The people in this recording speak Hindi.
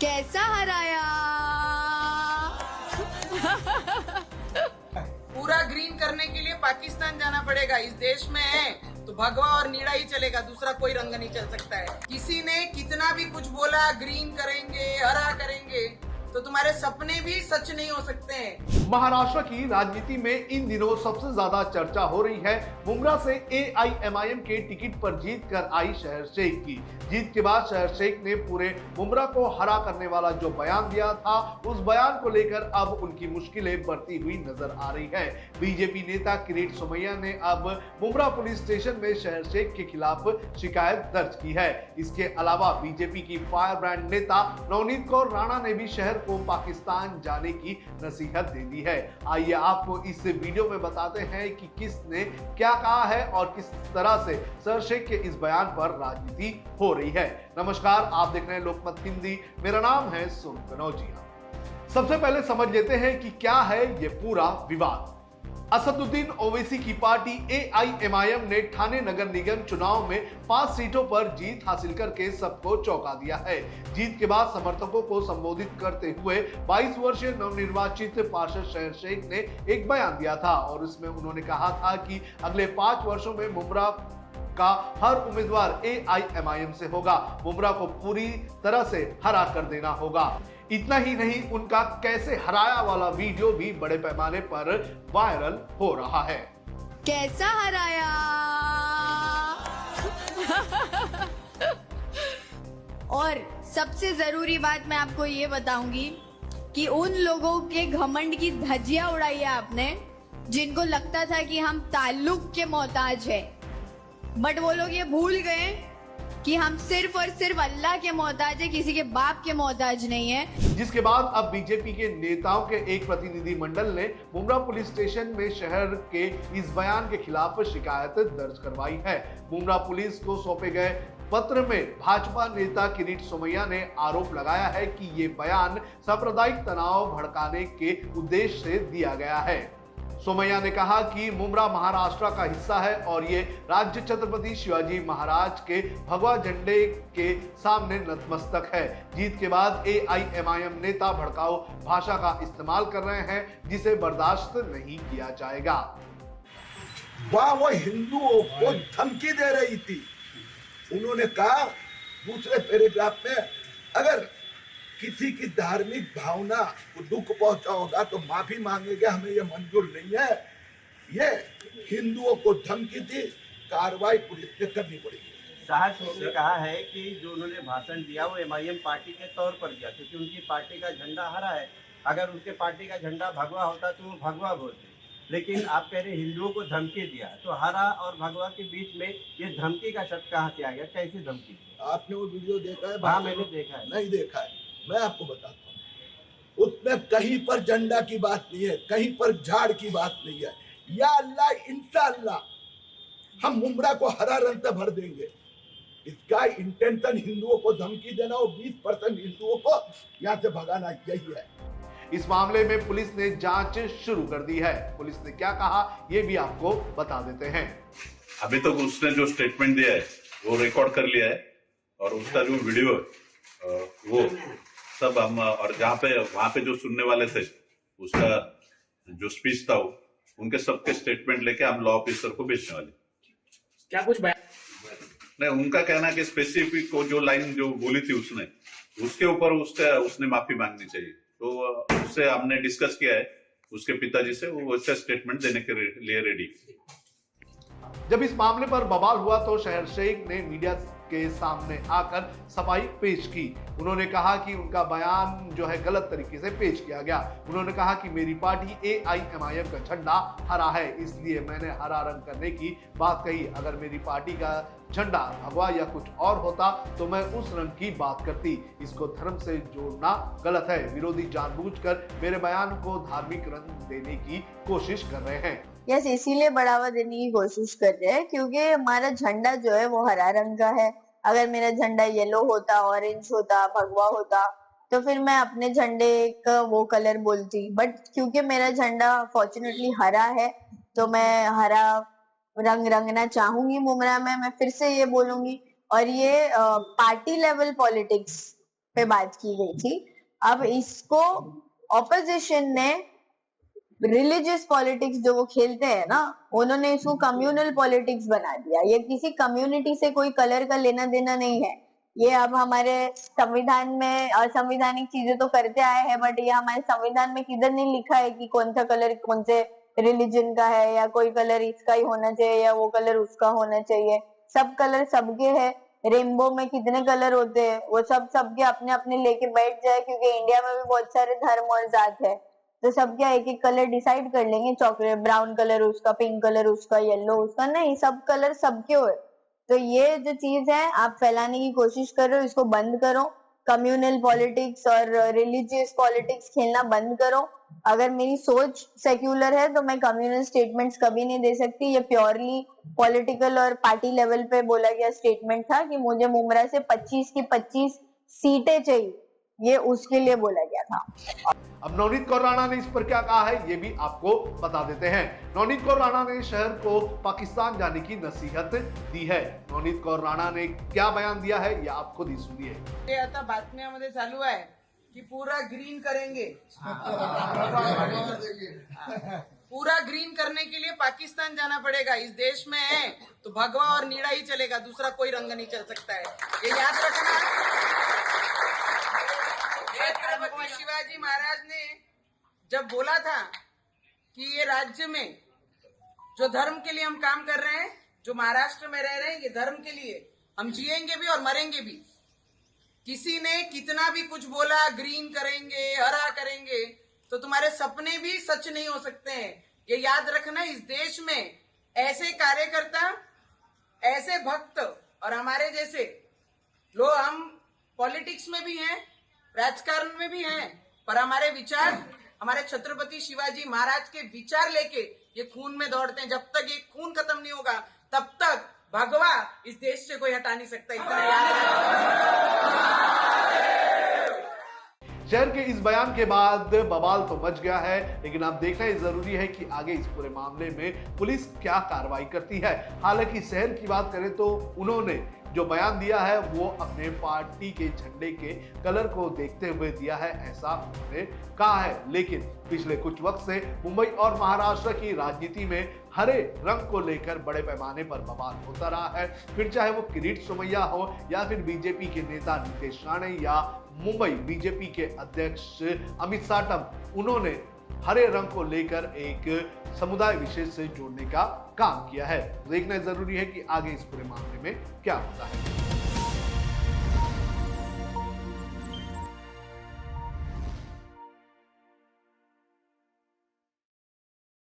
कैसा हराया? पूरा ग्रीन करने के लिए पाकिस्तान जाना पड़ेगा। इस देश में है तो भगवा और नीला ही चलेगा, दूसरा कोई रंग नहीं चल सकता है। किसी ने कितना भी कुछ बोला, ग्रीन करेंगे, हरा करेंगे, तो तुम्हारे सपने भी सच नहीं हो सकते हैं। महाराष्ट्र की राजनीति में इन दिनों सबसे ज्यादा चर्चा हो रही है मुंब्रा से एआईएमआईएम के टिकट पर जीत कर आई शहर शेख की। जीत के बाद शहर शेख ने पूरे मुंब्रा को हरा करने वाला जो बयान दिया था, उस बयान को लेकर अब उनकी मुश्किलें बढ़ती हुई नजर आ रही है। बीजेपी नेता किरीट सोमैया ने अब मुंब्रा पुलिस स्टेशन में शहर शेख के खिलाफ शिकायत दर्ज की है। इसके अलावा बीजेपी की फायर ब्रांड नेता नवनीत कौर राणा ने भी शहर को पाकिस्तान जाने की नसीहत दे दी है। आइए आपको इस वीडियो में बताते हैं कि किसने क्या कहा है और किस तरह से शहर शेख के इस बयान पर राजनीति हो रही है। नमस्कार, आप देख रहे हैं लोकमत हिंदी। मेरा नाम है सोनू कनौजिया। सबसे पहले समझ लेते हैं कि क्या है ये पूरा विवाद। असदुद्दीन ओवैसी की पार्टी एआईएमआईएम ने ठाणे नगर निगम चुनाव में 5 सीटों पर जीत हासिल करके सबको चौंका दिया है। जीत के बाद समर्थकों को संबोधित करते हुए 22 वर्षीय नवनिर्वाचित पार्षद शहर शेख ने एक बयान दिया था और उसमें उन्होंने कहा था कि अगले 5 वर्षों में मुंब्रा का हर उम्मीदवार एआईएमआईएम से होगा। मुंब्रा को पूरी तरह से हरा कर देना होगा। इतना ही नहीं, उनका कैसे हराया वाला वीडियो भी बड़े पैमाने पर वायरल हो रहा है। कैसा हराया? और सबसे जरूरी बात मैं आपको ये बताऊंगी कि उन लोगों के घमंड की धज्जियां उड़ाई है आपने, जिनको लगता था कि हम ताल्लुक के मोहताज हैं, बट वो लोग ये भूल गए कि हम सिर्फ और सिर्फ अल्लाह के मोहताज है, किसी के बाप के मोहताज नहीं है। जिसके बाद अब बीजेपी के नेताओं के एक प्रतिनिधि मंडल ने मुंब्रा पुलिस स्टेशन में शहर के इस बयान के खिलाफ शिकायत दर्ज करवाई है। मुंब्रा पुलिस को सौंपे गए पत्र में भाजपा नेता किरीट सोमैया ने आरोप लगाया है कि ये बयान सांप्रदायिक तनाव भड़काने के उद्देश्य से दिया गया है। सोमैया ने कहा कि मुंब्रा महाराष्ट्र का हिस्सा है और ये राज्य छत्रपति शिवाजी महाराज के भगवा झंडे के सामने नतमस्तक है। जीत के बाद एआईएमआईएम नेता भड़काऊ भाषा का इस्तेमाल कर रहे हैं, जिसे बर्दाश्त नहीं किया जाएगा। वह वो हिंदुओं को धमकी दे रही थी। उन्होंने कहा दूसरे पैराग्राफ में, अगर किसी की धार्मिक भावना को दुख पहुंचा होगा तो माफी मांगेगा, हमें ये मंजूर नहीं है। ये हिंदुओं को धमकी थी, कार्रवाई पुलिस ने करनी पड़ेगी। साहब ने कहा है कि जो उन्होंने भाषण दिया वो एमआईएम पार्टी के तौर पर दिया, क्योंकि उनकी पार्टी का झंडा हरा है। अगर उनके पार्टी का झंडा भगवा होता तो वो भगवा बोलते, लेकिन आप कह रहे हिंदुओं को धमकी दिया, तो हरा और भगवा के बीच में ये धमकी का शब्द कहाँ से आ गया? कैसी धमकी? आपने वो वीडियो देखा है? हाँ, मैंने देखा है। नहीं देखा है, मैं आपको बताता हूँ। उसमें कहीं पर झंडा की बात नहीं है, कहीं पर झाड़ की बात नहीं है। या अल्लाह, इंशाअल्लाह हम मुंब्रा को हरा रंग से भर देंगे। इसका इंटेंशन हिंदुओं को धमकी देना और 20% हिंदुओं को यहाँ से भगाना, यही है। इस मामले में पुलिस ने जांच शुरू कर दी है। पुलिस ने क्या कहा ये भी आपको बता देते हैं। अभी तक उसने जो स्टेटमेंट दिया है वो रिकॉर्ड कर लिया है और उसका जो वीडियो है वो सब हम, और वहां पे जो सुनने वाले थे उसका जो स्पीच था वो उनके सबके स्टेटमेंट लेके हम लॉ ऑफिसर को भेजने वाले। क्या कुछ नहीं, उनका कहना कि स्पेसिफिक जो लाइन जो बोली थी उसने, उसके ऊपर उसने माफी मांगनी चाहिए। तो उससे हमने डिस्कस किया है उसके पिताजी से, वो वैसे स्टेटमेंट देने के लिए रेडी। जब इस मामले पर बवाल हुआ तो शहर शेख ने मीडिया के सामने आकर सफाई पेश की। उन्होंने कहा कि उनका बयान जो है गलत तरीके से पेश किया गया। उन्होंने कहा कि मेरी पार्टी एआईएमआईएम का झंडा हरा है, इसलिए मैंने हरा रंग करने की बात कही। अगर मेरी पार्टी का झंडा भगवा या कुछ और होता तो मैं उस रंग की बात करती। इसको धर्म से जोड़ना गलत है। विरोधी जानबूझकर मेरे बयान को धार्मिक रंग देने की कोशिश कर रहे हैं। यस, इसीलिए बढ़ावा देने की कोशिश कर रहे हैं क्योंकि हमारा झंडा जो है वो हरा रंग का है। अगर मेरा झंडा येलो होता, ऑरेंज होता, भगवा होता तो फिर मैं अपने झंडे का वो कलर बोलती। बट क्योंकि मेरा झंडा फॉर्चुनेटली हरा है तो मैं हरा रंग रंगना चाहूंगी मुंब्रा में। मैं फिर से ये बोलूंगी, और ये पार्टी लेवल पॉलिटिक्स पे बात की गई थी। अब इसको ऑपोजिशन ने रिलीजियस पॉलिटिक्स जो वो खेलते हैं ना, उन्होंने इसको कम्युनल पॉलिटिक्स बना दिया। ये किसी कम्युनिटी से कोई कलर का लेना देना नहीं है। ये अब हमारे संविधान में असंवैधानिक चीजें तो करते आए हैं, बट ये हमारे संविधान में किधर नहीं लिखा है कि कौन सा कलर कौन से रिलीजन का है, या कोई कलर इसका ही होना चाहिए या वो कलर उसका होना चाहिए। सब कलर सबके हैं। रेनबो में कितने कलर होते हैं, वो सब सबके अपने अपने लेके बैठ जाए, क्योंकि इंडिया में भी बहुत सारे धर्म और जात है, तो सब क्या एक एक कलर डिसाइड कर लेंगे, चॉकलेट ब्राउन कलर उसका, पिंक कलर उसका, येलो उसका, नहीं, सब कलर सबके हो। तो ये जो चीज है आप फैलाने की कोशिश कर रहे हो, इसको बंद करो। कम्युनल पॉलिटिक्स और रिलीजियस पॉलिटिक्स खेलना बंद करो। अगर मेरी सोच सेक्युलर है तो मैं कम्युनल स्टेटमेंट्स कभी नहीं दे सकती। ये प्योरली पॉलिटिकल और पार्टी लेवल पे बोला गया स्टेटमेंट था कि मुझे मुमरा से 25 की 25 सीटें चाहिए, ये उसके लिए बोला गया था। अब नवनीत कौर राणा ने इस पर क्या कहा है ये भी आपको बता देते हैं। नवनीत कौर राणा ने शहर को पाकिस्तान जाने की नसीहत दी है। नवनीत कौर राणा ने क्या बयान दिया है ये आप खुद ही सुनिए। ते आता बातम्यामध्ये चालू आहे की पूरा ग्रीन करेंगे। पूरा ग्रीन करने के लिए पाकिस्तान जाना पड़ेगा। इस देश में है तो भगवा और नीला ही चलेगा, दूसरा कोई रंग नहीं चल सकता है, ये याद रखना। छत्रपति शिवाजी महाराज ने जब बोला था कि ये राज्य में जो धर्म के लिए हम काम कर रहे हैं, जो महाराष्ट्र में रह रहे हैं, ये धर्म के लिए हम जिएंगे भी और मरेंगे भी। किसी ने कितना भी कुछ बोला, ग्रीन करेंगे, हरा करेंगे, तो तुम्हारे सपने भी सच नहीं हो सकते हैं। ये याद रखना, इस देश में ऐसे कार्यकर्ता, ऐसे भक्त और हमारे जैसे लोग, हम पॉलिटिक्स में भी हैं, राजकारण में भी हैं, पर हमारे विचार, हमारे छत्रपति शिवाजी महाराज के विचार लेके ये खून में दौड़ते हैं। जब तक ये खून खत्म नहीं होगा तब तक भगवा इस देश से कोई हटा नहीं सकता। इतना याद रखना। शहर के इस बयान के बाद बवाल तो मच गया है, लेकिन अब देखना ही जरूरी है कि आगे इस पूरे मामले में पुलिस क्या कार्रवाई करती है। हालांकि शहर की बात करें तो उन्होंने जो बयान दिया है वो अपने पार्टी के झंडे के कलर को देखते हुए दिया है, ऐसा उन्होंने कहा है। लेकिन पिछले कुछ वक्त से मुंबई और महाराष्ट्र की राजनीति में हरे रंग को लेकर बड़े पैमाने पर बवाल होता रहा है। फिर चाहे वो किरीट सोमैया हो या फिर बीजेपी के नेता नीतीश राणे या मुंबई बीजेपी के अध्यक्ष अमित साटम, उन्होंने हरे रंग को लेकर एक समुदाय विशेष से जोड़ने का काम किया है। देखना जरूरी है कि आगे इस पूरे मामले में क्या होता है।